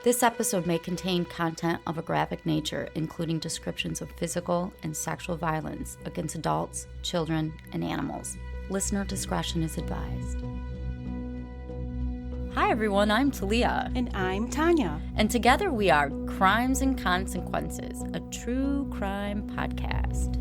This episode may contain content of a graphic nature, including descriptions of physical and sexual violence against adults, children, and animals. Listener discretion is advised. Hi everyone, I'm Talia. And I'm Tanya. And together we are Crimes and Consequences, a true crime podcast.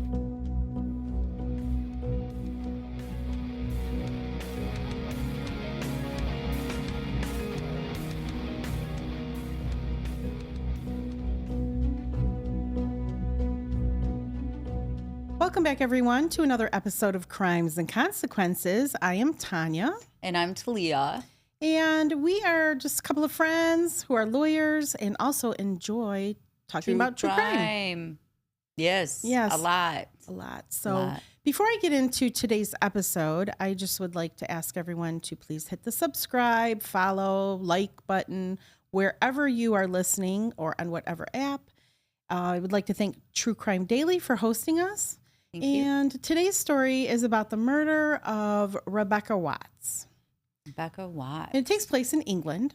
Welcome back, everyone, to another episode of Crimes and Consequences. I am Tanya. And I'm Talia. And we are just a couple of friends who are lawyers and also enjoy talking about true crime. Yes. A lot. So before I get into today's episode, I just would like to ask everyone to please hit the subscribe, follow, like button wherever you are listening or on whatever app. I would like to thank True Crime Daily for hosting us. Thank you. And today's story is about the murder of Rebecca Watts. Rebecca Watts. And it takes place in England.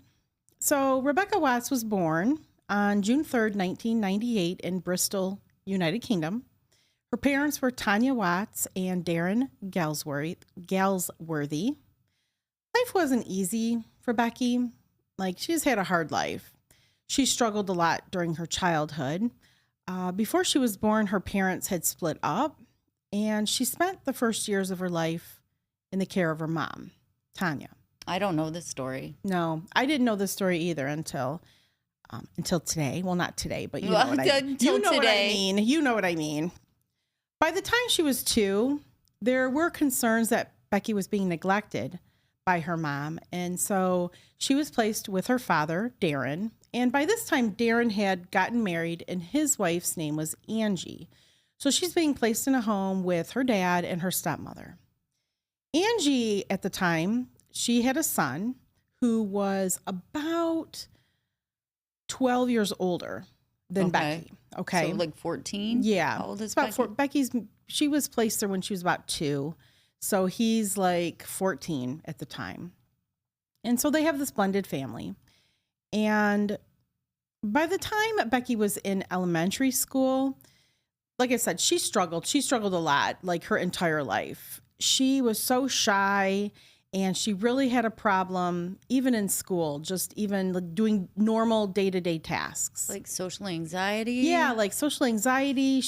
So Rebecca Watts was born on June 3rd, 1998 in Bristol, United Kingdom. Her parents were Tanya Watts and Darren Galsworthy. Life wasn't easy for Becky. She's had a hard life. She struggled a lot during her childhood. Before she was born, her parents had split up, and she spent the first years of her life in the care of her mom, Tanya. I don't know this story. No, I didn't know this story either until today. Well, not today, but you know what I mean. You know what I mean. By the time she was 2, there were concerns that Becky was being neglected by her mom, and so she was placed with her father, Darren. And by this time, Darren had gotten married, and his wife's name was Angie. So she's being placed in a home with her dad and her stepmother. Angie, at the time, she had a son who was about 12 years older than Becky. Okay. So 14? Yeah. How old is Becky? She was placed there when she was about 2. So he's 14 at the time. And so they have this blended family. And by the time Becky was in elementary school, like I said, she struggled. She struggled a lot, her entire life. She was so shy, and she really had a problem, even in school, just even doing normal day-to-day tasks. Like social anxiety? Yeah, social anxiety.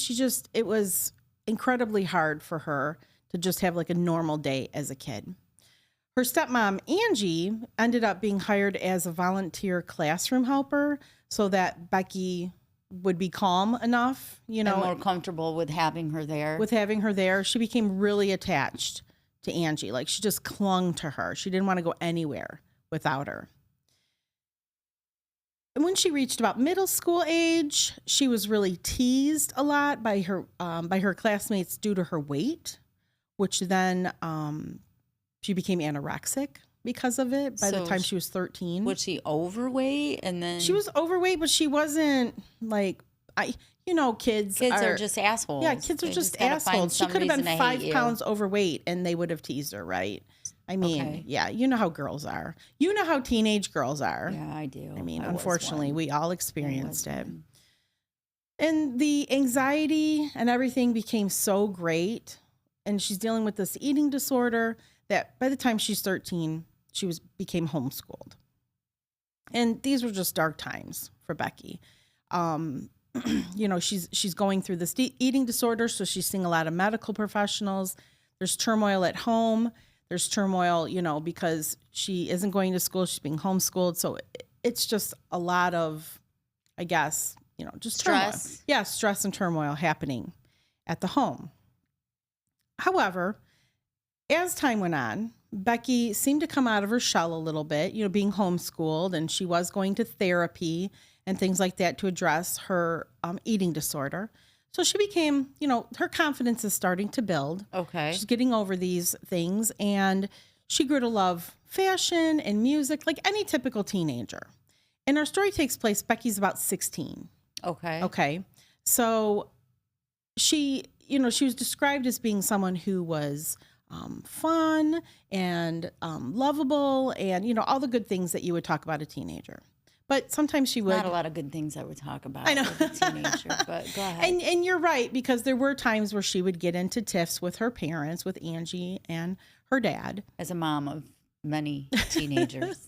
It was incredibly hard for her to just have a normal day as a kid. Her stepmom, Angie, ended up being hired as a volunteer classroom helper so that Becky would be calm enough, and more comfortable with having her there. She became really attached to Angie. She just clung to her. She didn't want to go anywhere without her. And when she reached about middle school age, she was really teased a lot by her classmates due to her weight, which then she became anorexic because of it by the time she was 13. Was she overweight? And then she was overweight, but she wasn't kids are just assholes. Yeah, kids are just assholes. She could have been 5 pounds overweight and they would have teased her, right? I mean, yeah, you know how girls are. You know how teenage girls are. Yeah, I do. I mean, unfortunately, we all experienced it. And the anxiety and everything became so great. And she's dealing with this eating disorder that by the time she's 13, she became homeschooled. And these were just dark times for Becky. She's going through this eating disorder, so she's seeing a lot of medical professionals. There's turmoil at home. There's turmoil, because she isn't going to school. She's being homeschooled. So it's just a lot of, I guess, just stress. Turmoil. Yeah, stress and turmoil happening at the home. However, as time went on, Becky seemed to come out of her shell a little bit, being homeschooled, and she was going to therapy and things like that to address her eating disorder. So she became, her confidence is starting to build. Okay. She's getting over these things, and she grew to love fashion and music like any typical teenager. And our story takes place, Becky's about 16. Okay. So she was described as being someone who was fun and lovable and, all the good things that you would talk about a teenager. But sometimes she would. Not a lot of good things I would talk about. I know. With a teenager, but go ahead. And you're right, because there were times where she would get into tiffs with her parents, with Angie and her dad. As a mom of many teenagers,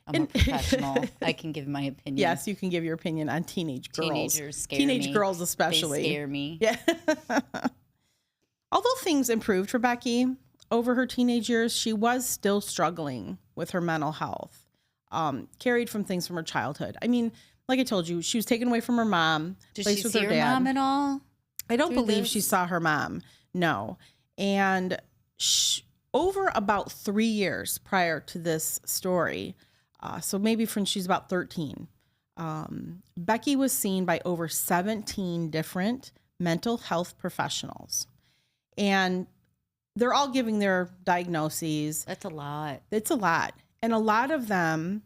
I'm a professional. I can give my opinion. Yes, you can give your opinion on teenage girls. Teenagers scare me. Teenage girls especially. They scare me. Yeah. Although things improved for Becky over her teenage years, she was still struggling with her mental health. Carried from things from her childhood. I mean, like I told you, she was taken away from her mom. Did she see her mom at all? I don't believe she saw her mom. No. And over about 3 years prior to this story, so maybe from she's about 13, Becky was seen by over 17 different mental health professionals. And they're all giving their diagnoses. That's a lot. It's a lot. And a lot of them,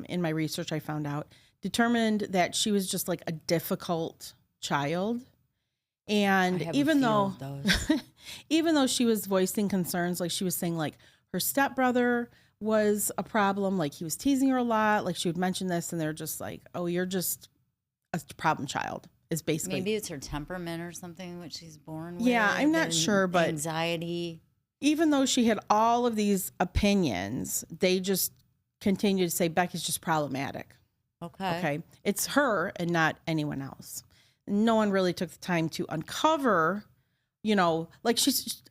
in my research, I found out, determined that she was just like a difficult child. And even though she was voicing concerns, like she was saying like her stepbrother was a problem, like he was teasing her a lot, like she would mention this and they're just like, oh, you're just a problem child, is basically. Maybe it's her temperament or something which she's born with. Yeah, I'm not sure, but anxiety. Even though she had all of these opinions, they just continued to say Becky's just problematic. Okay. It's her and not anyone else. No one really took the time to uncover, like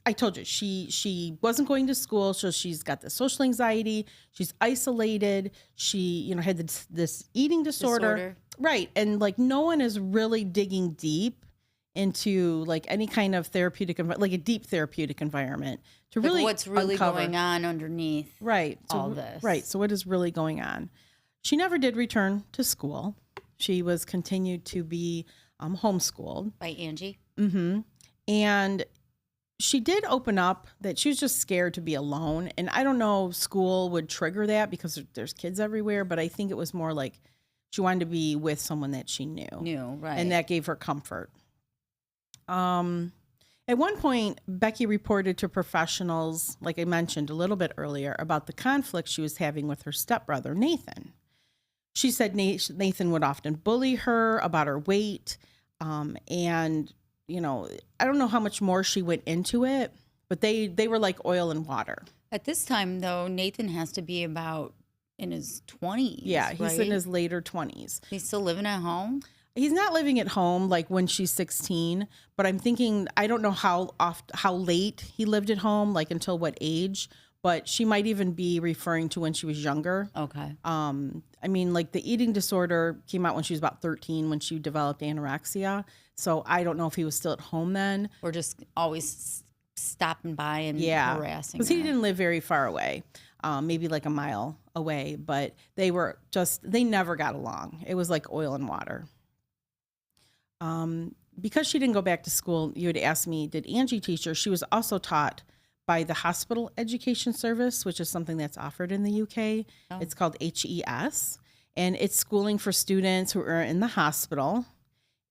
I told you, she wasn't going to school, so she's got this social anxiety. She's isolated. She, had this eating disorder. Right. And like no one is really digging deep into like any kind of therapeutic, like a deep therapeutic environment to really what's really uncover. Going on underneath all this. Right. So what is really going on? She never did return to school. She was continued to be homeschooled. By Angie? Mm-hmm. And she did open up that she was just scared to be alone. And I don't know if school would trigger that because there's kids everywhere, but I think it was more like she wanted to be with someone that she knew. Right. And that gave her comfort. At one point, Becky reported to professionals, like I mentioned a little bit earlier, about the conflict she was having with her stepbrother, Nathan. She said Nathan would often bully her about her weight. And, I don't know how much more she went into it, but they were like oil and water. At this time, though, Nathan has to be about in his 20s. Yeah, he's right? in his later 20s. He's still living at home? He's not living at home like when she's 16, but I'm thinking, I don't know how late he lived at home, like until what age, but she might even be referring to when she was younger. Okay. I mean, like the eating disorder came out when she was about 13 when she developed anorexia. So I don't know if he was still at home then. Or just always stopping by and harassing her. Because he didn't live very far away, maybe like a mile away, but they never got along. It was like oil and water. Because she didn't go back to school, you had asked me, did Angie teach her? She was also taught by the Hospital Education Service, which is something that's offered in the UK. Oh. It's called HES, and it's schooling for students who are in the hospital,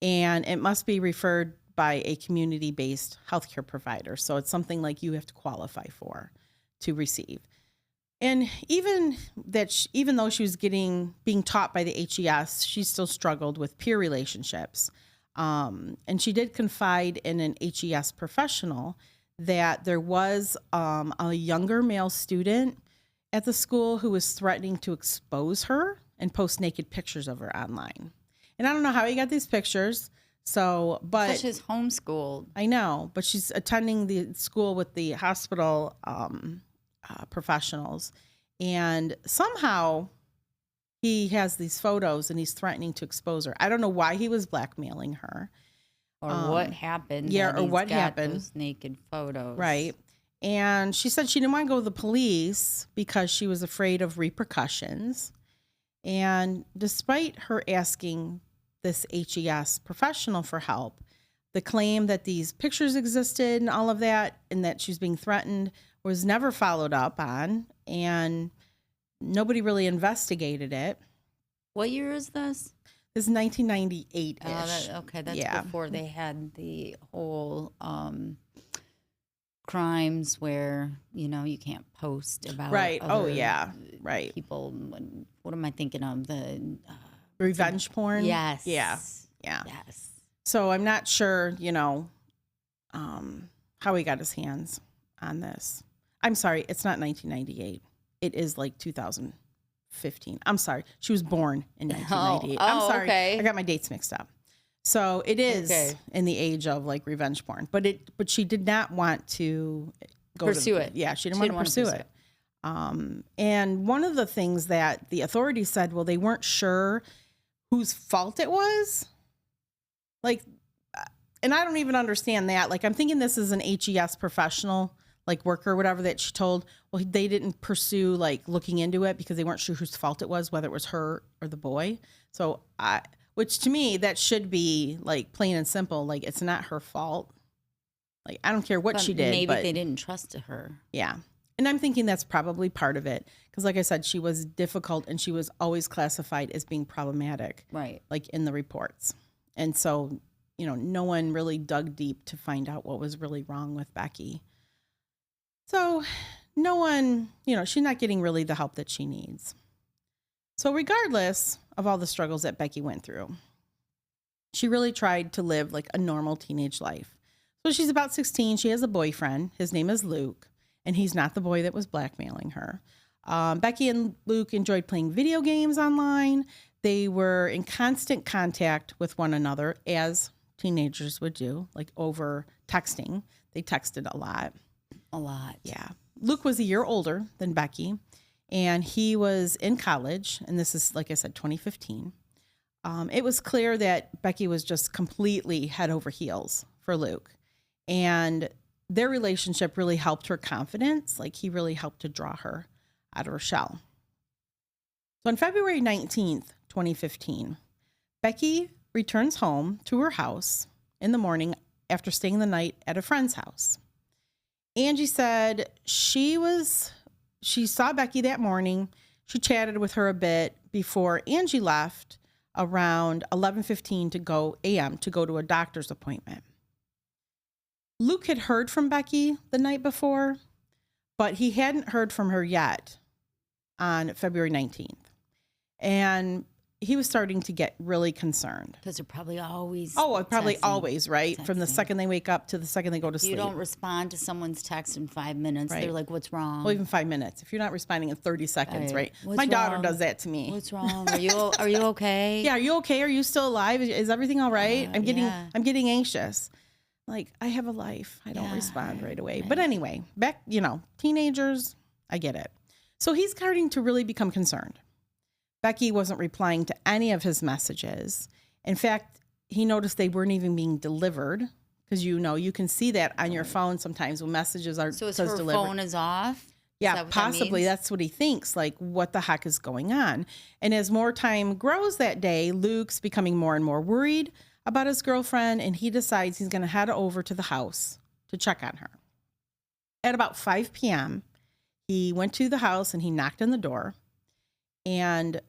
and it must be referred by a community-based healthcare provider. So it's something like you have to qualify for to receive. And even though she was being taught by the HES, she still struggled with peer relationships. And she did confide in an HES professional that there was a younger male student at the school who was threatening to expose her and post naked pictures of her online. And I don't know how he got these pictures. But she's homeschooled. I know, but she's attending the school with the hospital professionals, and somehow he has these photos and he's threatening to expose her. I don't know why he was blackmailing her. Or what happened. Yeah, or what happened. Those naked photos. Right. And she said she didn't want to go to the police because she was afraid of repercussions. And despite her asking this HES professional for help, the claim that these pictures existed and all of that, and that she was being threatened, was never followed up on, and nobody really investigated it. What year is this? This is 1998-ish. Okay, that's before they had the whole crimes where, you can't post about right. Oh, yeah. Right. people when what am I thinking of? The revenge porn. Yes. Yeah. Yes. So I'm not sure, how he got his hands on this. I'm sorry, it's not 1998. It is like 2015. I'm sorry. She was born in 1998. I'm sorry. Okay. I got my dates mixed up. So it is in the age of like revenge porn, but she did not want to pursue it. Yeah, she didn't want to pursue it. And one of the things that the authorities said, well, they weren't sure whose fault it was. Like, and I don't even understand that. Like, I'm thinking this is an HES professional, like worker or whatever, that she told, well, they didn't pursue like looking into it because they weren't sure whose fault it was, whether it was her or the boy. So which to me, that should be like plain and simple. Like, it's not her fault. Like, I don't care what she did. Maybe they didn't trust her. Yeah. And I'm thinking that's probably part of it. Because like I said, she was difficult and she was always classified as being problematic. Right. Like in the reports. And so, no one really dug deep to find out what was really wrong with Becky. So no one, she's not getting really the help that she needs. So regardless of all the struggles that Becky went through, she really tried to live like a normal teenage life. So she's about 16. She has a boyfriend. His name is Luke, and he's not the boy that was blackmailing her. Becky and Luke enjoyed playing video games online. They were in constant contact with one another, as teenagers would do, like over texting. They texted a lot. A lot. Yeah. Luke was a year older than Becky, and he was in college, and this is, like I said, 2015. It was clear that Becky was just completely head over heels for Luke, and their relationship really helped her confidence. Like, he really helped to draw her out of her shell. So on February 19th, 2015, Becky returns home to her house in the morning after staying the night at a friend's house. Angie said she saw Becky that morning. She chatted with her a bit before Angie left around 11:15 a.m. to go to a doctor's appointment. Luke had heard from Becky the night before, but he hadn't heard from her yet on February 19th. And he was starting to get really concerned. Because they're probably always probably texting. Always, right? Texting. From the second they wake up to the second they go to sleep. You don't respond to someone's text in 5 minutes. Right. They're like, what's wrong? Well, even 5 minutes. If you're not responding in 30 seconds, right? What's My daughter wrong? does that to me. What's wrong? Are you okay? Yeah, are you okay? Are you still alive? Is everything all right? I'm getting anxious. Like, I have a life. I don't respond right away. Right. But anyway, back, teenagers, I get it. So he's starting to really become concerned. Becky wasn't replying to any of his messages. In fact, he noticed they weren't even being delivered, because you can see that on your phone sometimes when messages are so her delivered. Phone is off? Yeah, possibly. That's what he thinks. Like, what the heck is going on? And as more time grows that day, Luke's becoming more and more worried about his girlfriend, and he decides he's going to head over to the house to check on her. At about 5 p.m., he went to the house and he knocked on the door, and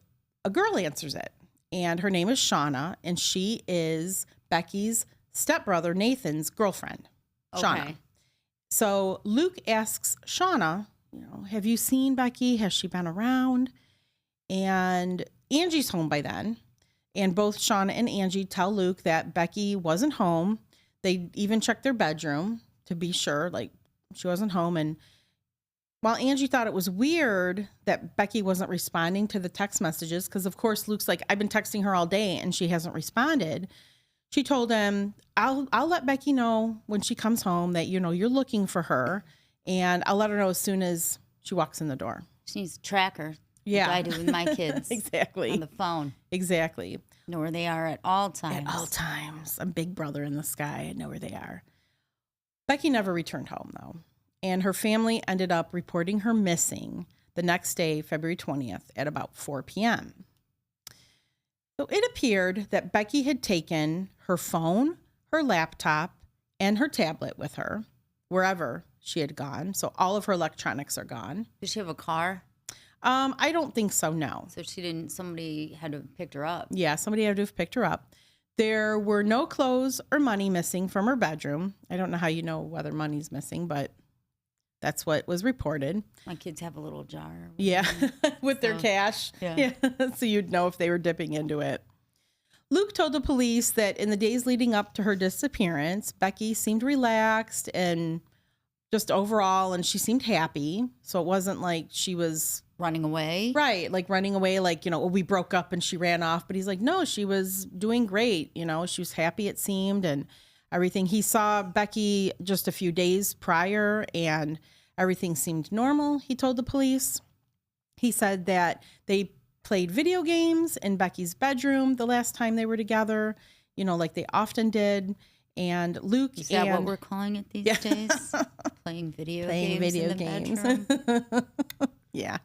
a girl answers it, and her name is Shauna, and she is Becky's stepbrother Nathan's girlfriend, Shauna. Okay. So Luke asks Shauna, have you seen Becky? Has she been around? And Angie's home by then, and both Shauna and Angie tell Luke that Becky wasn't home. They even checked their bedroom to be sure, like, she wasn't home. And while Angie thought it was weird that Becky wasn't responding to the text messages, because of course Luke's like, I've been texting her all day and she hasn't responded, she told him, I'll let Becky know when she comes home that, you're looking for her, and I'll let her know as soon as she walks in the door. She needs a tracker. Yeah. Like I do with my kids. Exactly. On the phone. Exactly. Know where they are at all times. At all times. A big brother in the sky. I know where they are. Becky never returned home, though. And her family ended up reporting her missing the next day, February 20th, at about 4 p.m. So it appeared that Becky had taken her phone, her laptop, and her tablet with her wherever she had gone. So all of her electronics are gone. Did she have a car? I don't think so, no. So somebody had to have picked her up. Yeah, somebody had to have picked her up. There were no clothes or money missing from her bedroom. I don't know how you know whether money's missing, but That's what was reported. My kids have a little jar. Yeah, with their cash. Yeah. So you'd know if they were dipping into it. Luke told the police that in the days leading up to her disappearance, Becky seemed relaxed and just overall, and she seemed happy. So it wasn't like she was running away. Right. Like running away, like, we broke up and she ran off. But he's like, no, she was doing great. She was happy, it seemed, and everything. He saw Becky just a few days prior and everything seemed normal, he told the police. He said that they played video games in Becky's bedroom the last time they were together, like they often did. And Luke Is that what we're calling it these days? Playing video games in the bedroom? Yeah.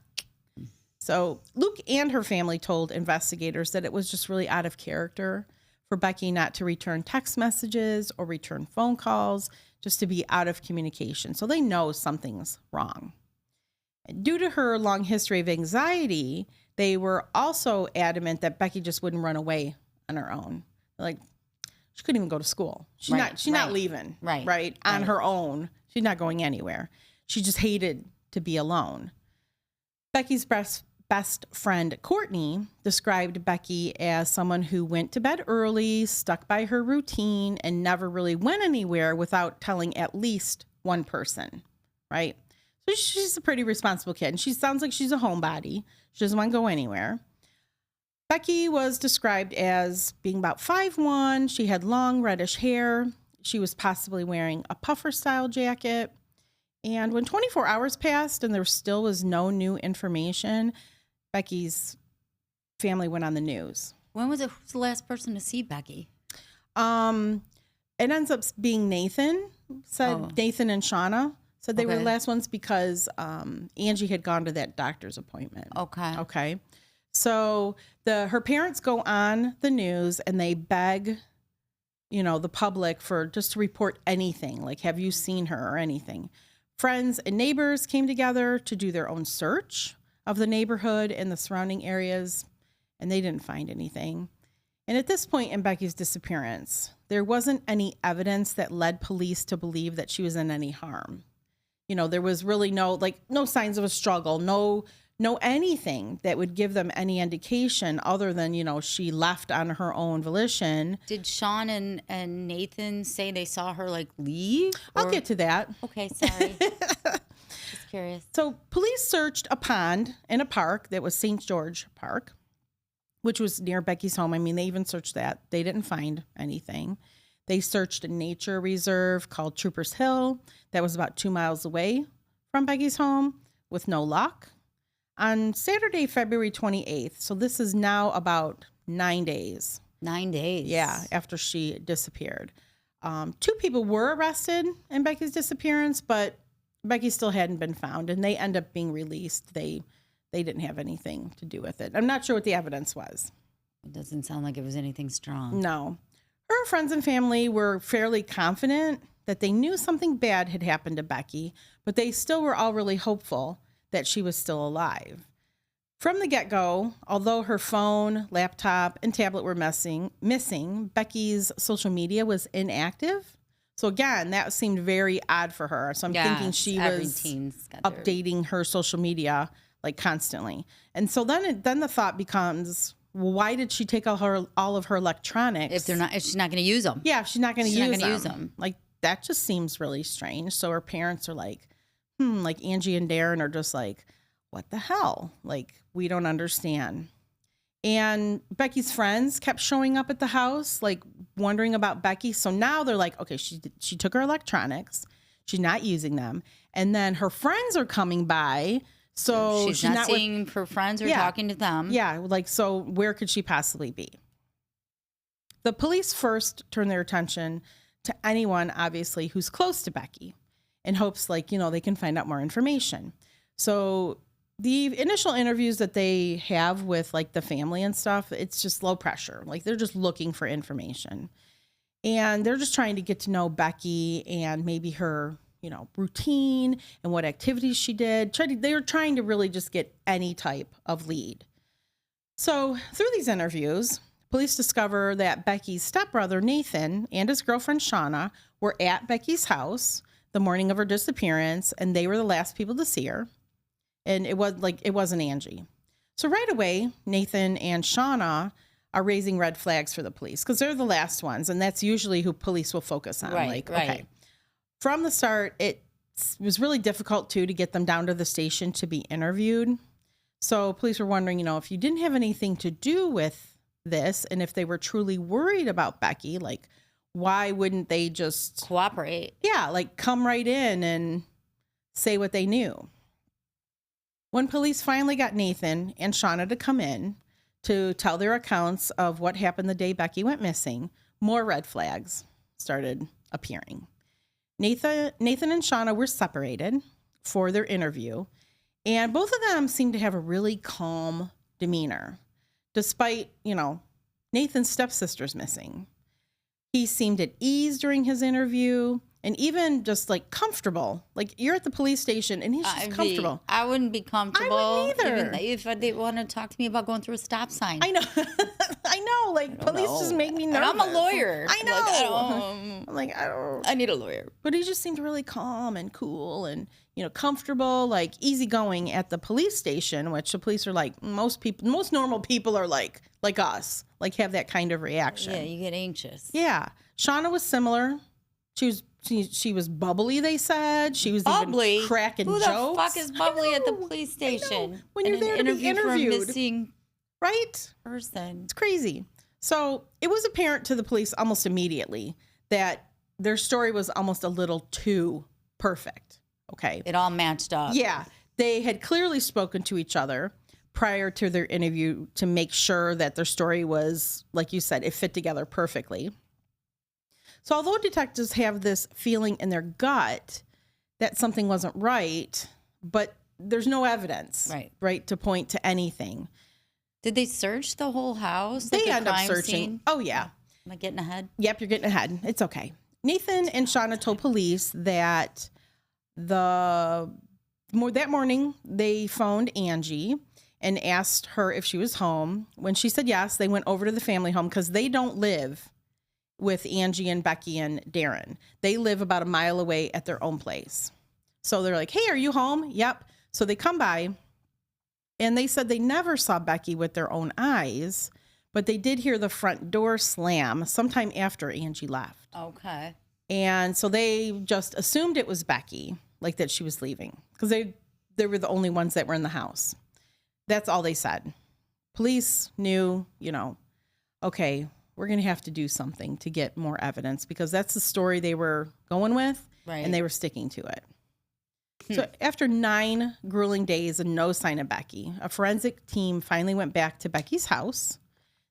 So Luke and her family told investigators that it was just really out of character for Becky not to return text messages or return phone calls, just to be out of communication. So they know something's wrong. Due to her long history of anxiety, they were also adamant that Becky just wouldn't run away on her own. Like, she couldn't even go to school. She's not leaving. Right. On her own. She's not going anywhere. She just hated to be alone. Becky's best friend, Courtney, described Becky as someone who went to bed early, stuck by her routine, and never really went anywhere without telling at least one person, right? So she's a pretty responsible kid, and she sounds like she's a homebody. She doesn't want to go anywhere. Becky was described as being about 5'1". She had long reddish hair. She was possibly wearing a puffer-style jacket. And when 24 hours passed and there still was no new information, Becky's family went on the news. Who's the last person to see Becky? It ends up being Nathan. Nathan and Shauna said they were the last ones because Angie had gone to that doctor's appointment. Okay. So her parents go on the news and they beg, the public for just to report anything. Like, have you seen her or anything? Friends and neighbors came together to do their own search of the neighborhood and the surrounding areas, and they didn't find anything. And at this point in Becky's disappearance, there wasn't any evidence that led police to believe that she was in any harm. There was really no signs of a struggle, no anything that would give them any indication other than, she left on her own volition. Did Sean and Nathan say they saw her leave? I'll get to that. Okay, sorry. Just curious. So police searched a pond in a park that was St. George Park, which was near Becky's home. I mean, they even searched that. They didn't find anything. They searched a nature reserve called Troopers Hill that was about 2 miles away from Becky's home with no luck. On Saturday, February 28th, so this is now about 9 days. 9 days? Yeah, after she disappeared. 2 people were arrested in Becky's disappearance, but Becky still hadn't been found, and they end up being released. They didn't have anything to do with it. I'm not sure what the evidence was. It doesn't sound like it was anything strong. No. Her friends and family were fairly confident that they knew something bad had happened to Becky, but they still were all really hopeful that she was still alive. From the get-go, although her phone, laptop, and tablet were missing, Becky's social media was inactive. So again, that seemed very odd for her. So I'm thinking she was updating her social media constantly. And so then the thought becomes, well, why did she take all of her electronics? If she's not going to use them. Yeah, if she's not going to use them. That just seems really strange. So her parents are like Angie and Darren are just like, what the hell? We don't understand. And Becky's friends kept showing up at the house, wondering about Becky. So now they're like, okay, she took her electronics. She's not using them. And then her friends are coming by. So she's not seeing her friends or talking to them. Yeah. So where could she possibly be? The police first turned their attention to anyone, obviously, who's close to Becky in hopes, they can find out more information. So the initial interviews that they have with the family and stuff, it's just low pressure. They're just looking for information. And they're just trying to get to know Becky and maybe her, routine and what activities she did. They were trying to really just get any type of lead. So through these interviews, police discover that Becky's stepbrother, Nathan, and his girlfriend, Shauna, were at Becky's house. the morning of her disappearance, and they were the last people to see her. And it wasn't Angie. So right away, Nathan and Shauna are raising red flags for the police because they're the last ones, and that's usually who police will focus on. Right. Okay. From the start, it was really difficult, too, to get them down to the station to be interviewed. So police were wondering, if you didn't have anything to do with this, and if they were truly worried about Becky, like, why wouldn't they just cooperate? Yeah, like come right in and say what they knew. When police finally got Nathan and Shauna to come in to tell their accounts of what happened the day Becky went missing, more red flags started appearing. Nathan and Shauna were separated for their interview, and both of them seemed to have a really calm demeanor, despite, Nathan's stepsister's missing. He seemed at ease during his interview and even just like comfortable. Like you're at the police station and he's just comfortable. I wouldn't be comfortable. I wouldn't either. Even if they want to talk to me about going through a stop sign. I know. I know. Like police just make me nervous. And I'm a lawyer. I know. I need a lawyer. But he just seemed really calm and cool and, comfortable, like easygoing at the police station, which the police are like, most normal people are like us, like have that kind of reaction. Yeah, you get anxious. Yeah. Shauna was similar. She was bubbly, they said. She was bubbly. Even cracking jokes. Who the fuck is bubbly at the police station? When you're there to be interviewed. For a missing person. It's crazy. So it was apparent to the police almost immediately that their story was almost a little too perfect. Okay. It all matched up. Yeah. They had clearly spoken to each other prior to their interview to make sure that their story was, like you said, it fit together perfectly. So although detectives have this feeling in their gut that something wasn't right, but there's no evidence, right, to point to anything. Did they search the whole house? They end up searching. Scene? Oh, yeah. Am I getting ahead? Yep, you're getting ahead. It's okay. Nathan and Shauna told police that that morning they phoned Angie and asked her if she was home. When she said yes, they went over to the family home because they don't live with Angie and Becky and Darren. They live about a mile away at their own place. So they're like, hey, are you home? Yep. So they come by and they said they never saw Becky with their own eyes, but they did hear the front door slam sometime after Angie left. Okay. And so they just assumed it was Becky, like that she was leaving because they were the only ones that were in the house. That's all they said. Police knew, okay, we're going to have to do something to get more evidence because that's the story they were going with, and they were sticking to it. So after 9 grueling days and no sign of Becky, a forensic team finally went back to Becky's house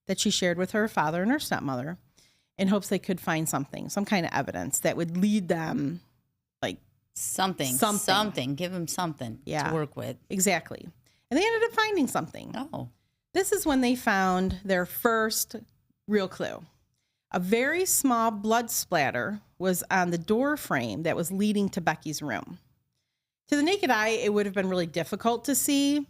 that she shared with her father and her stepmother in hopes they could find something, some kind of evidence that would lead them, like something. Give them something to work with. Exactly. And they ended up finding something. Oh. This is when they found their first real clue. A very small blood splatter was on the door frame that was leading to Becky's room. To the naked eye, it would have been really difficult to see.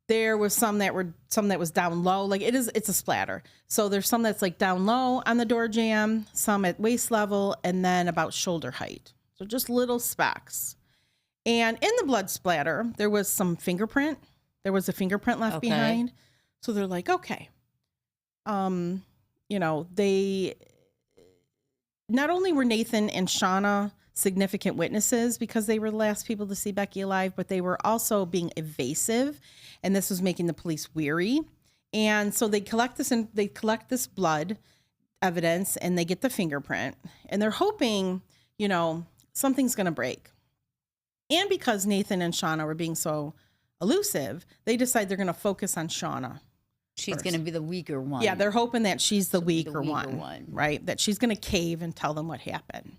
There was some that was down low. Like it's a splatter. So there's some that's like down low on the door jamb, some at waist level, and then about shoulder height. So just little specks. And in the blood splatter, there was some fingerprint. There was a fingerprint left behind. So they're like, okay. They not only were Nathan and Shauna significant witnesses because they were the last people to see Becky alive, but they were also being evasive, and this was making the police weary. And so they collect this blood evidence and they get the fingerprint, and they're hoping, something's going to break. And because Nathan and Shauna were being so elusive, they decide they're going to focus on Shauna. She's going to be the weaker one. Yeah, they're hoping that she's the weaker one, right? That she's going to cave and tell them what happened.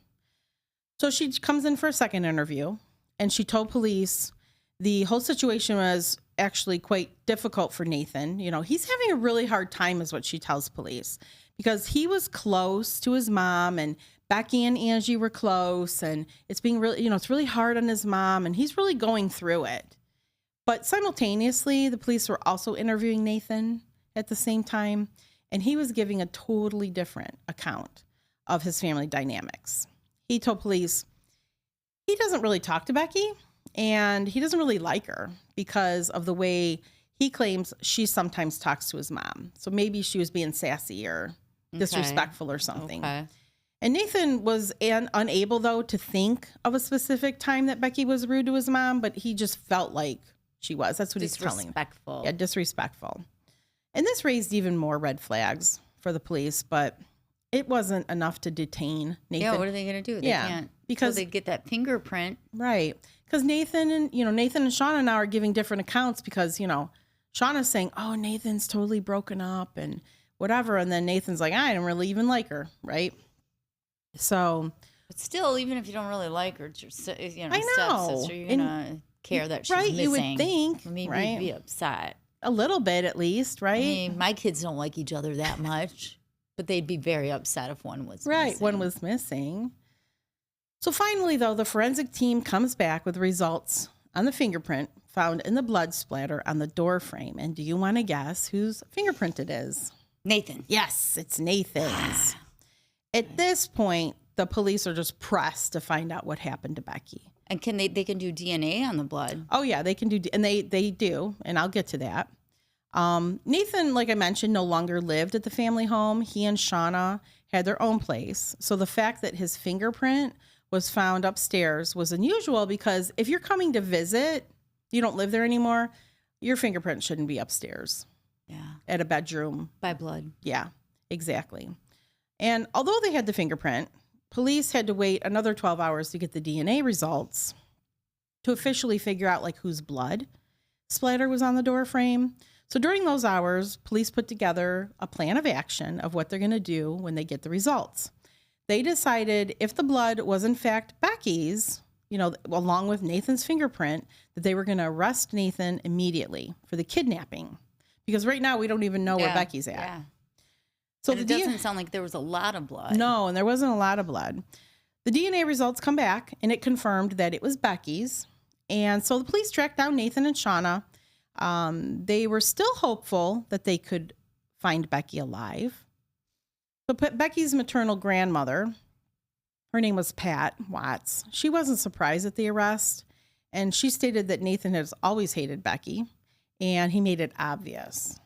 So she comes in for a second interview, and she told police the whole situation was actually quite difficult for Nathan. He's having a really hard time is what she tells police because he was close to his mom, and Becky and Angie were close, and it's being really, it's really hard on his mom, and he's really going through it. But simultaneously, the police were also interviewing Nathan at the same time, and he was giving a totally different account of his family dynamics. He told police He doesn't really talk to Becky, and he doesn't really like her because of the way he claims she sometimes talks to his mom. So maybe she was being sassy or disrespectful or something. Okay. And Nathan was unable, though, to think of a specific time that Becky was rude to his mom, but he just felt like she was. That's what he's telling. Disrespectful. Yeah, disrespectful. And this raised even more red flags for the police, but it wasn't enough to detain Nathan. Yeah, what are they going to do? They can't. Because they get that fingerprint. Right. Because Nathan and Shauna now are giving different accounts because, Shauna's saying, oh, Nathan's totally broken up and whatever. And then Nathan's like, I don't really even like her. Right. So. But still, even if you don't really like her, it's your I know. stepsister, you're going to care that she's missing. You would think. Maybe right? you'd be upset. A little bit at least, right? I mean, my kids don't like each other that much, but they'd be very upset if one was missing. One was missing. So finally, though, the forensic team comes back with results on the fingerprint found in the blood splatter on the door frame. And do you want to guess whose fingerprint it is? Nathan. Yes, it's Nathan's. At this point, the police are just pressed to find out what happened to Becky. And can they can do DNA on the blood? Oh, yeah, they can do, and they do, and I'll get to that. Nathan, like I mentioned, no longer lived at the family home. He and Shauna had their own place. So the fact that his fingerprint was found upstairs was unusual because if you're coming to visit, you don't live there anymore, your fingerprint shouldn't be upstairs. Yeah. At a bedroom. By blood. Yeah, exactly. And although they had the fingerprint, police had to wait another 12 hours to get the DNA results to officially figure out whose blood splatter was on the door frame. So during those hours, police put together a plan of action of what they're going to do when they get the results. They decided if the blood was in fact Becky's, along with Nathan's fingerprint, that they were going to arrest Nathan immediately for the kidnapping. Because right now we don't even know where Becky's at. Yeah. So and it doesn't sound like there was a lot of blood. No, and there wasn't a lot of blood. The DNA results come back, and it confirmed that it was Becky's. And so the police tracked down Nathan and Shauna. They were still hopeful that they could find Becky alive. So Becky's maternal grandmother, her name was Pat Watts. She wasn't surprised at the arrest, and she stated that Nathan has always hated Becky, and he made it obvious.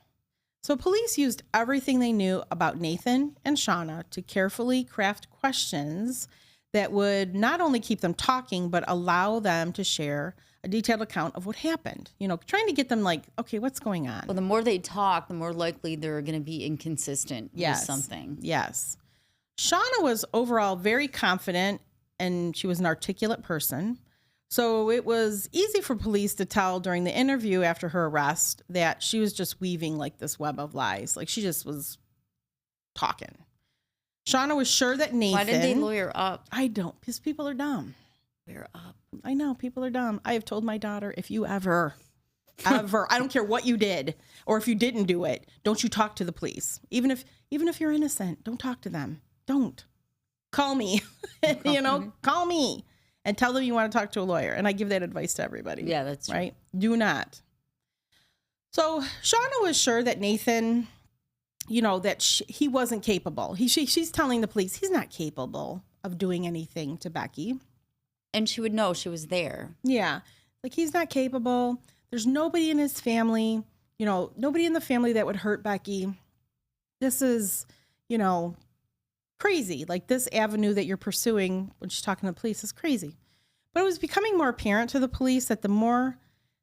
So police used everything they knew about Nathan and Shauna to carefully craft questions that would not only keep them talking, but allow them to share a detailed account of what happened. Trying to get them okay, what's going on? Well, the more they talk, the more likely they're going to be inconsistent with something. Yes. Shauna was overall very confident, and she was an articulate person. So it was easy for police to tell during the interview after her arrest that she was just weaving this web of lies. She just was talking. Shauna was sure that Nathan... Why did they lawyer up? I don't, because people are dumb. Lawyer up. I know, people are dumb. I have told my daughter, if you ever, I don't care what you did, or if you didn't do it, don't you talk to the police. Even if you're innocent, don't talk to them. Don't. Call me. Call me. And tell them you want to talk to a lawyer. And I give that advice to everybody. Yeah, that's right. Do not. So Shauna was sure that Nathan, that he wasn't capable. She's telling the police he's not capable of doing anything to Becky. And she would know she was there. Yeah. He's not capable. There's nobody in his family, nobody in the family that would hurt Becky. This is, crazy. This avenue that you're pursuing when she's talking to the police is crazy. But it was becoming more apparent to the police that the more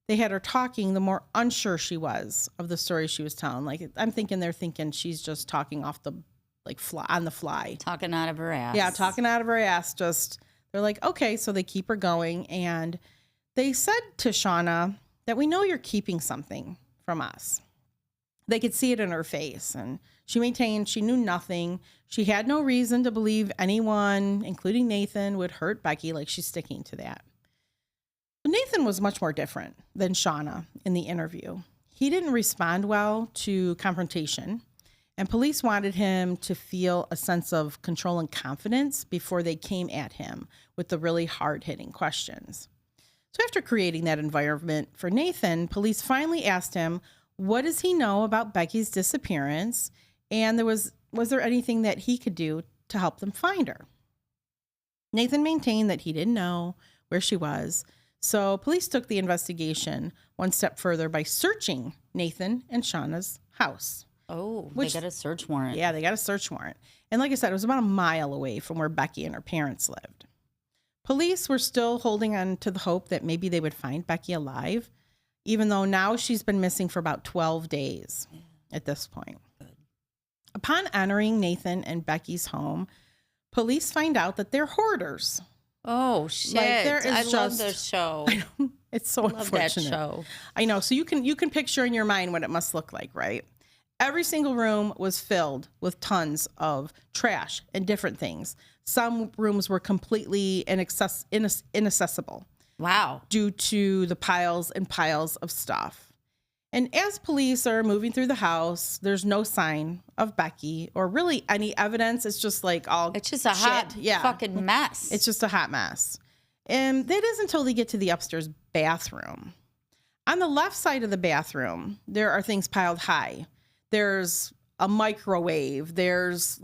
they had her talking, the more unsure she was of the story she was telling. I'm thinking they're thinking she's just talking off the on the fly. Talking out of her ass. Yeah, talking out of her ass. They're like, okay, so they keep her going. And they said to Shauna that we know you're keeping something from us. They could see it in her face. And she maintained she knew nothing. She had no reason to believe anyone, including Nathan, would hurt Becky. She's sticking to that. But Nathan was much more different than Shauna in the interview. He didn't respond well to confrontation, and police wanted him to feel a sense of control and confidence before they came at him with the really hard-hitting questions. So after creating that environment for Nathan, police finally asked him, what does he know about Becky's disappearance? And was there anything that he could do to help them find her? Nathan maintained that he didn't know where she was. So police took the investigation one step further by searching Nathan and Shauna's house. Oh, they got a search warrant. Yeah, they got a search warrant. And like I said, it was about a mile away from where Becky and her parents lived. Police were still holding on to the hope that maybe they would find Becky alive, even though now she's been missing for about 12 days at this point. Good. Upon entering Nathan and Becky's home, police find out that they're hoarders. Oh, shit. I love this show. It's so unfortunate. I love that show. I know. So you can picture in your mind what it must look like, right? Every single room was filled with tons of trash and different things. Some rooms were completely inaccessible. Wow. Due to the piles and piles of stuff. And as police are moving through the house, there's no sign of Becky or really any evidence. It's just like all It's just a hot fucking mess. It's just a hot mess. And that is until they get to the upstairs bathroom. On the left side of the bathroom, there are things piled high. There's a microwave. There's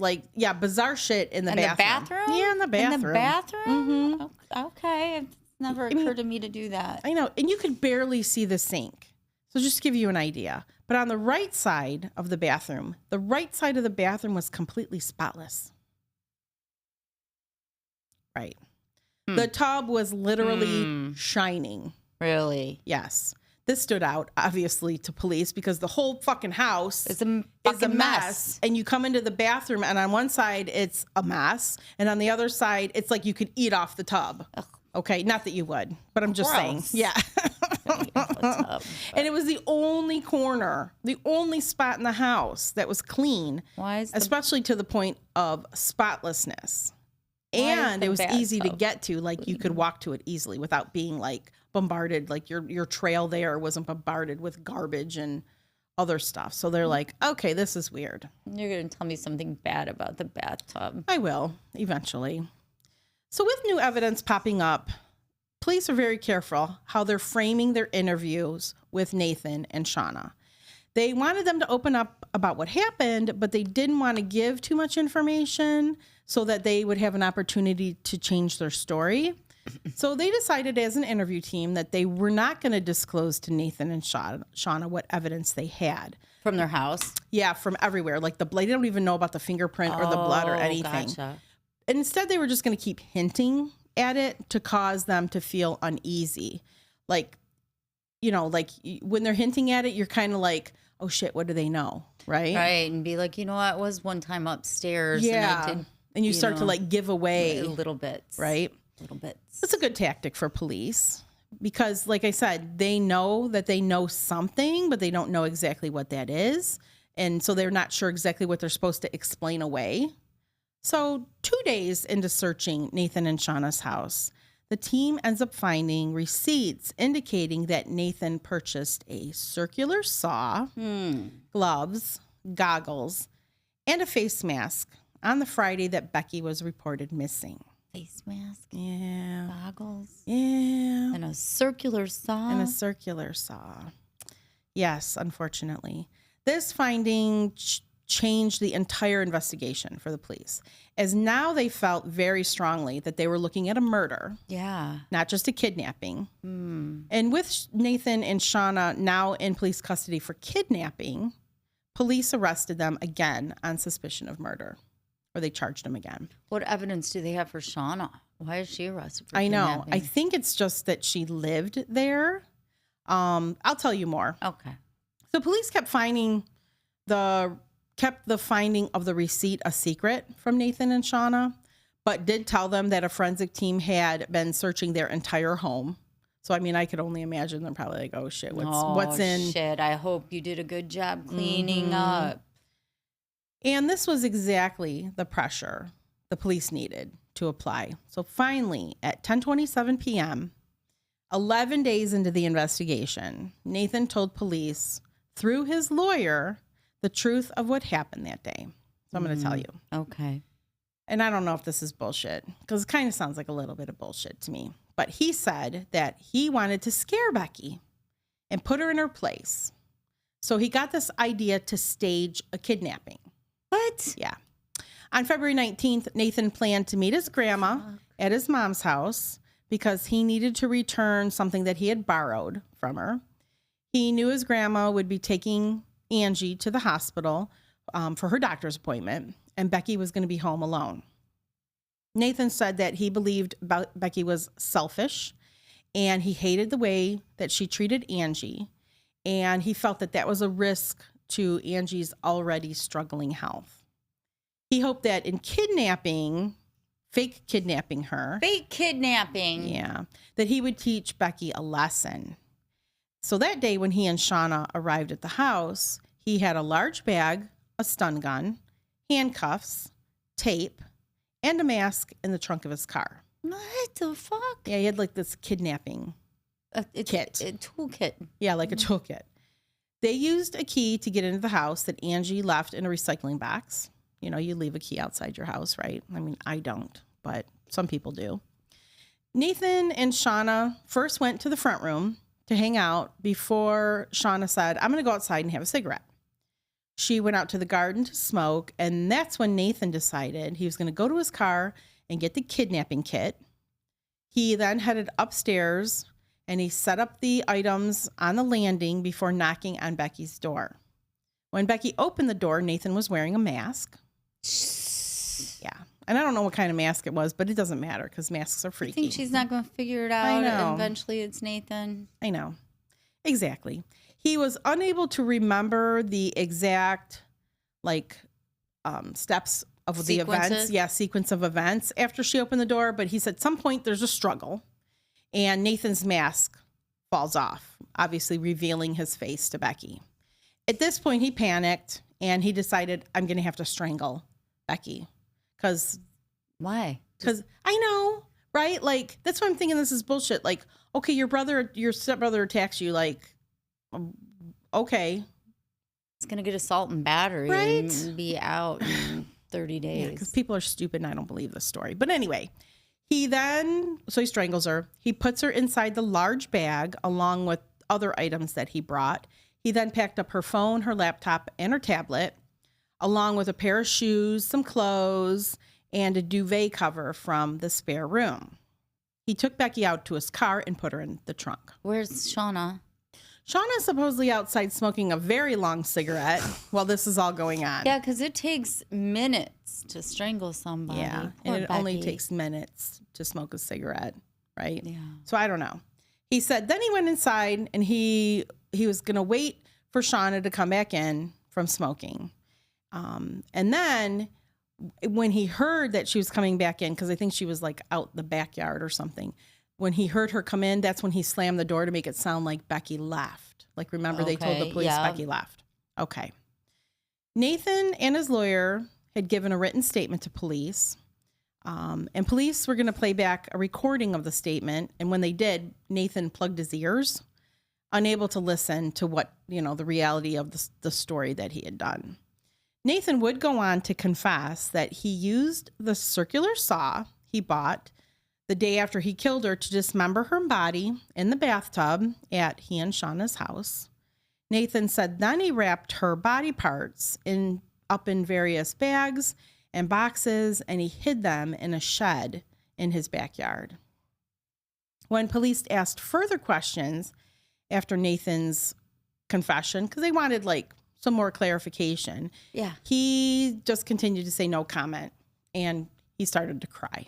bizarre shit in the bathroom. In the bathroom? Yeah, in the bathroom. In the bathroom? Mm-hmm. Okay. It's never occurred to me to do that. I know. And you could barely see the sink. So just to give you an idea. But on the right side of the bathroom was completely spotless. Right. The tub was literally shining. Really? Yes. This stood out, obviously, to police because the whole fucking house is a mess. And you come into the bathroom, and on one side, it's a mess. And on the other side, it's like you could eat off the tub. Ugh. Okay? Not that you would, but I'm just saying. Yeah. And it was the only corner, the only spot in the house that was clean. Especially to the point of spotlessness. And it was easy to get to, like you could walk to it easily without being like bombarded, like your trail there wasn't bombarded with garbage and other stuff. So they're like, okay, this is weird. You're going to tell me something bad about the bathtub. I will, eventually. So with new evidence popping up, police are very careful how they're framing their interviews with Nathan and Shauna. They wanted them to open up about what happened, but they didn't want to give too much information so that they would have an opportunity to change their story. So they decided as an interview team that they were not going to disclose to Nathan and Shauna what evidence they had. From their house? Yeah, from everywhere. Like they don't even know about the fingerprint or the blood or anything. Gotcha. And instead, they were just going to keep hinting at it to cause them to feel uneasy. Like, when they're hinting at it, you're kind of like, oh shit, what do they know? Right? Right. And be like, I was one time upstairs. Yeah. And you start to give away. Little bits. Right? Little bits. It's a good tactic for police because, like I said, they know that they know something, but they don't know exactly what that is. And so they're not sure exactly what they're supposed to explain away. So 2 days into searching Nathan and Shauna's house, the team ends up finding receipts indicating that Nathan purchased a circular saw, gloves, goggles, and a face mask on the Friday that Becky was reported missing. Face mask? Yeah. Goggles? Yeah. And a circular saw? Yes, unfortunately. This finding changed the entire investigation for the police, as now they felt very strongly that they were looking at a murder. Yeah. Not just a kidnapping. And with Nathan and Shauna now in police custody for kidnapping, police arrested them again on suspicion of murder. Or they charged them again. What evidence do they have for Shauna? Why is she arrested for kidnapping? I know. I think it's just that she lived there. I'll tell you more. Okay. So police kept the finding of the receipt a secret from Nathan and Shauna, but did tell them that a forensic team had been searching their entire home. So, I mean, I could only imagine them probably like, oh, shit, what's in? Shit, I hope you did a good job cleaning up. And this was exactly the pressure the police needed to apply. So finally, at 10:27 p.m., 11 days into the investigation, Nathan told police through his lawyer the truth of what happened that day. So I'm going to tell you. Okay. And I don't know if this is bullshit, because it kind of sounds like a little bit of bullshit to me. But he said that he wanted to scare Becky and put her in her place. So he got this idea to stage a kidnapping. What? Yeah. On February 19th, Nathan planned to meet his grandma at his mom's house because he needed to return something that he had borrowed from her. He knew his grandma would be taking Angie to the hospital for her doctor's appointment, and Becky was going to be home alone. Nathan said that he believed Becky was selfish, and he hated the way that she treated Angie, and he felt that that was a risk to Angie's already struggling health. He hoped that in fake kidnapping her. Fake kidnapping. Yeah. That he would teach Becky a lesson. So that day when he and Shauna arrived at the house, he had a large bag, a stun gun, handcuffs, tape, and a mask in the trunk of his car. What the fuck? Yeah, he had like this kidnapping kit. A toolkit. Yeah, like a toolkit. They used a key to get into the house that Angie left in a recycling box. You know, you leave a key outside your house, right? I mean, I don't, but some people do. Nathan and Shauna first went to the front room to hang out before Shauna said, I'm going to go outside and have a cigarette. She went out to the garden to smoke, and that's when Nathan decided he was going to go to his car and get the kidnapping kit. He then headed upstairs, and he set up the items on the landing before knocking on Becky's door. When Becky opened the door, Nathan was wearing a mask. Yeah. And I don't know what kind of mask it was, but it doesn't matter because masks are freaky. I think she's not going to figure it out. I know. And eventually it's Nathan. I know. Exactly. He was unable to remember the exact, steps of the events. Yeah, sequence of events after she opened the door. But he said at some point there's a struggle and Nathan's mask falls off, obviously revealing his face to Becky. At this point, he panicked and he decided, I'm going to have to strangle Becky. Why? Because I know, right? Like, that's why I'm thinking this is bullshit. Like, okay, your stepbrother attacks you. Like, okay. It's going to get assault and battery and be out in 30 days. Yeah, because people are stupid and I don't believe this story. But anyway, he strangles her. He puts her inside the large bag along with other items that he brought. He then packed up her phone, her laptop, and her tablet, along with a pair of shoes, some clothes, and a duvet cover from the spare room. He took Becky out to his car and put her in the trunk. Where's Shauna? Shauna's supposedly outside smoking a very long cigarette while this is all going on. Yeah, because it takes minutes to strangle somebody. Yeah, Poor and it Becky. only takes minutes to smoke a cigarette, right? Yeah. So I don't know. He said then he went inside and he was going to wait for Shauna to come back in from smoking. And then when he heard that she was coming back in, because I think she was like out the backyard or something, when he heard her come in, that's when he slammed the door to make it sound like Becky left. Like, remember, they told the police Becky left. Okay. Nathan and his lawyer had given a written statement to police. And police were going to play back a recording of the statement. And when they did, Nathan plugged his ears, unable to listen to what, the reality of the story that he had done. Nathan would go on to confess that he used the circular saw he bought the day after he killed her to dismember her body in the bathtub at he and Shauna's house. Nathan said then he wrapped her body parts up in various bags and boxes, and he hid them in a shed in his backyard. When police asked further questions after Nathan's confession, because they wanted some more clarification, he just continued to say no comment, and he started to cry.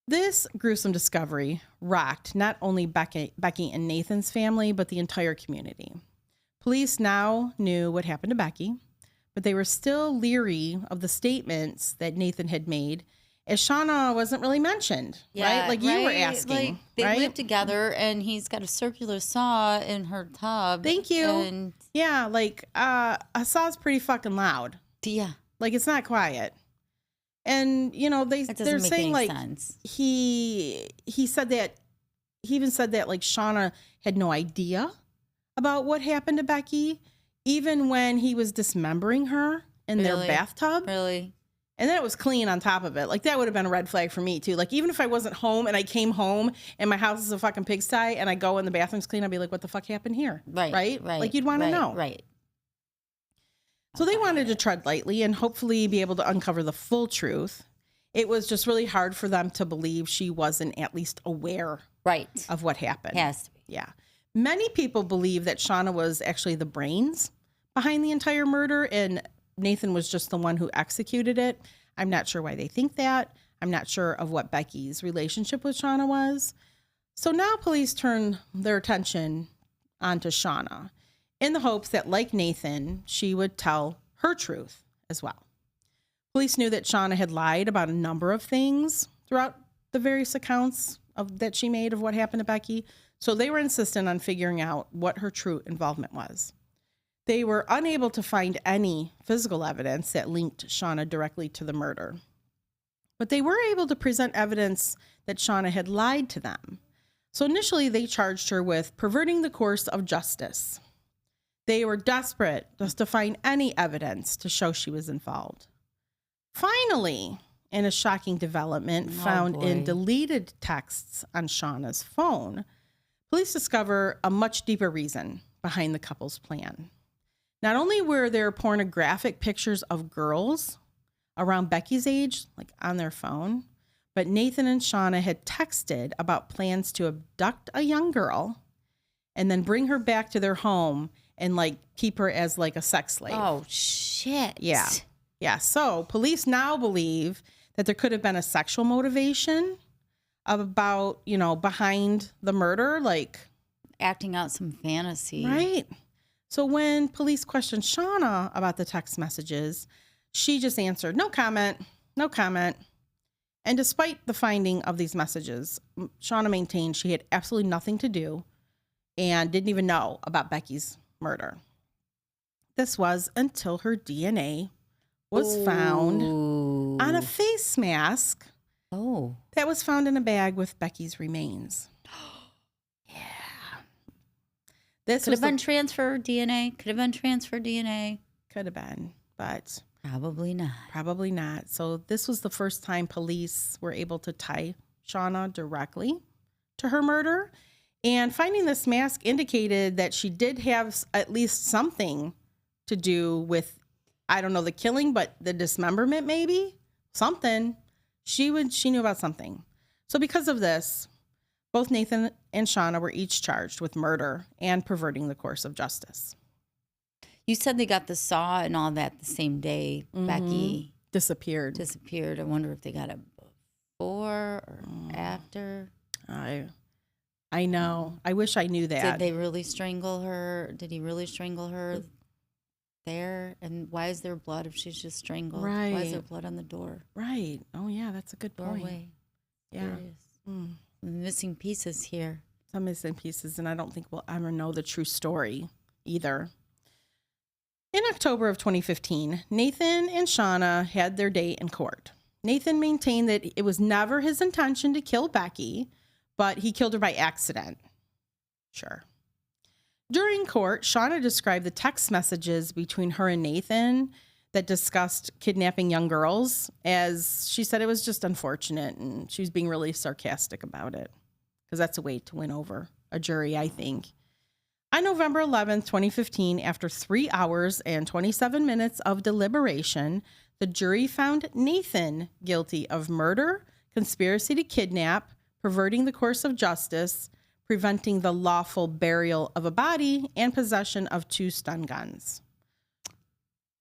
This gruesome discovery rocked not only Becky and Nathan's family, but the entire community. Police now knew what happened to Becky, but they were still leery of the statements that Nathan had made, as Shauna wasn't really mentioned, right? Like you were asking. They live together, and he's got a circular saw in her tub. Thank you. And yeah, a saw's pretty fucking loud. Yeah. It's not quiet. And, they're saying sense. he said that, he even said that Shauna had no idea about what happened to Becky, even when he was dismembering her in their bathtub. Really? And then it was clean on top of it. That would have been a red flag for me too. Even if I wasn't home and I came home and my house is a fucking pigsty and I go in the bathroom's clean, I'd be like, what the fuck happened here? Right. You'd want to know. Right. So they wanted to tread lightly and hopefully be able to uncover the full truth. it was just really hard for them to believe she wasn't at least aware of what happened. Has to be. Yeah. Many people believe that Shauna was actually the brains behind the entire murder and Nathan was just the one who executed it. I'm not sure why they think that. I'm not sure of what Becky's relationship with Shauna was. So now police turn their attention onto Shauna in the hopes that, like Nathan, she would tell her truth as well. Police knew that Shauna had lied about a number of things throughout the various accounts that she made of what happened to Becky, so they were insistent on figuring out what her true involvement was. They were unable to find any physical evidence that linked Shauna directly to the murder, but they were able to present evidence that Shauna had lied to them. So initially, they charged her with perverting the course of justice. They were desperate just to find any evidence to show she was involved. Finally, in a shocking development found in deleted texts on Shauna's phone, police discover a much deeper reason behind the couple's plan. Not only were there pornographic pictures of girls around Becky's age, like on their phone, but Nathan and Shauna had texted about plans to abduct a young girl and then bring her back to their home and like keep her as like a sex slave. Oh, shit. Yeah. Yeah. So police now believe that there could have been a sexual motivation about, you know, behind the murder, like acting out some fantasy. Right. So when police questioned Shauna about the text messages, she just answered, no comment, no comment. And despite the finding of these messages, Shauna maintained she had absolutely nothing to do and didn't even know about Becky's murder. This was until her DNA was found on a face mask that was found in a bag with Becky's remains. Yeah. This could have been transfer DNA. Could have been transfer DNA. Could have been, but probably not. Probably not. So this was the first time police were able to tie Shauna directly to her murder. And finding this mask indicated that she did have at least something to do with, I don't know, the killing, but the dismemberment, maybe something. She knew about something. So because of this, both Nathan and Shauna were each charged with murder and perverting the course of justice. You said they got the saw and all that the same day. Becky disappeared. I wonder if they got it before or after. I know. I wish I knew that. Did they really strangle her? Did he really strangle her there? And why is there blood if she's just strangled? Right. Why is there blood on the door? Right. Oh, yeah, that's a good point. Doorway. Yeah. Missing pieces here. Some missing pieces, and I don't think we'll ever know the true story either. In October of 2015, Nathan and Shauna had their day in court. Nathan maintained that it was never his intention to kill Becky, but he killed her by accident. Sure. During court, Shauna described the text messages between her and Nathan that discussed kidnapping young girls, as she said it was just unfortunate, and she was being really sarcastic about it, because that's a way to win over a jury, I think. On November 11th, 2015, after 3 hours and 27 minutes of deliberation, the jury found Nathan guilty of murder, conspiracy to kidnap, perverting the course of justice, preventing the lawful burial of a body, and possession of 2 stun guns.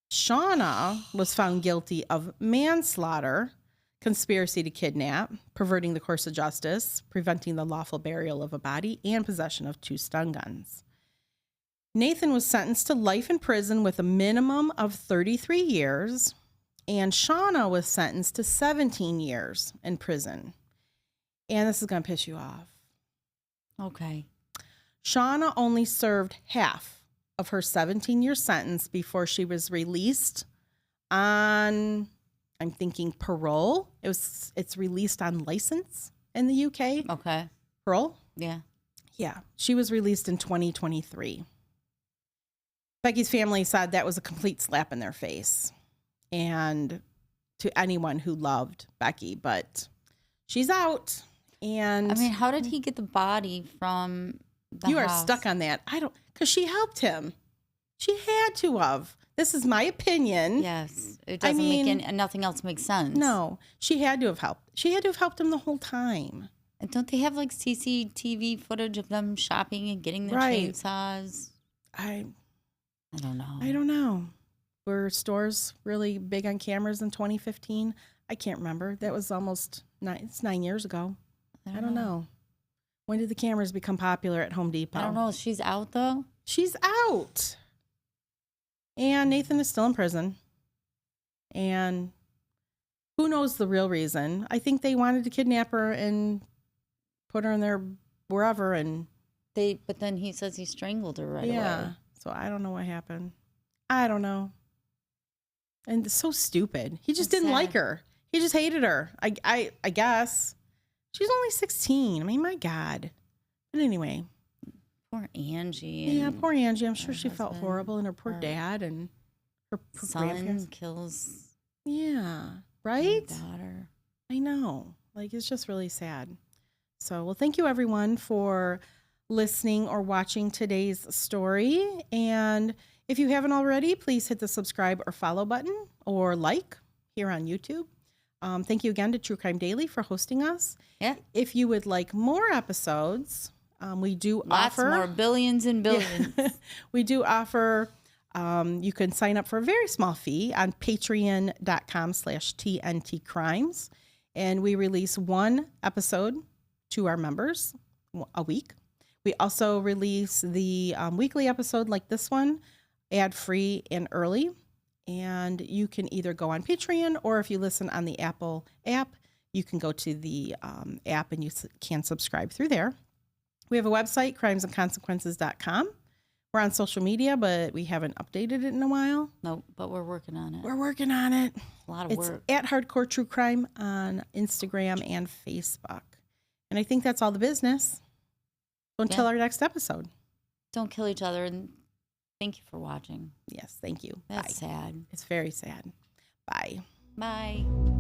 Shauna was found guilty of manslaughter, conspiracy to kidnap, perverting the course of justice, preventing the lawful burial of a body, and possession of 2 stun guns. Nathan was sentenced to life in prison with a minimum of 33 years, and Shauna was sentenced to 17 years in prison. And this is going to piss you off. Okay. Shauna only served half of her 17-year sentence before she was released on, I'm thinking, parole. It's released on license in the UK. Okay. Parole? Yeah. Yeah. She was released in 2023. Becky's family said that was a complete slap in their face, and to anyone who loved Becky, but she's out. And I mean, how did he get the body from the You house? are stuck on that. Because she helped him. She had to have. This is my opinion. Yes. It doesn't make any, nothing else makes sense. No, she had to have helped. She had to have helped him the whole time. And don't they have like CCTV footage of them shopping and getting their chainsaws? I don't know. I don't know. Were stores really big on cameras in 2015? I can't remember. That was almost 9 years ago. I don't know. When did the cameras become popular at Home Depot? I don't know. She's out, though? She's out. And Nathan is still in prison. And who knows the real reason? I think they wanted to kidnap her and put her in there wherever. But then he says he strangled her right away. Yeah. So I don't know what happened. I don't know. And it's so stupid. He just didn't like her. He just hated her. I guess. She's only 16. I mean, my God. But anyway. Poor Angie. Yeah, poor Angie. I'm sure she felt horrible. And her poor dad and her son kills. Yeah. Right? Daughter. I know. Like, it's just really sad. So, well, thank you, everyone, for listening or watching today's story. And if you haven't already, please hit the subscribe or follow button or like here on YouTube. Thank you again to True Crime Daily for hosting us. Yeah. If you would like more episodes, we do offer... Lots more, billions and billions. Yeah, we do offer... you can sign up for a very small fee on patreon.com/TNT Crimes. And we release one episode to our members a week. We also release the weekly episode like this one, ad-free and early. And you can either go on Patreon, or if you listen on the Apple app, you can go to the app and you can subscribe through there. We have a website, crimesandconsequences.com. We're on social media, but we haven't updated it in a while. No, but we're working on it. We're working on it. A lot of work. It's at Hardcore True Crime on Instagram and Facebook. And I think that's all the business. Until our next episode. Don't kill each other, and thank you for watching. Yes, thank you. That's sad. It's very sad. Bye. Bye.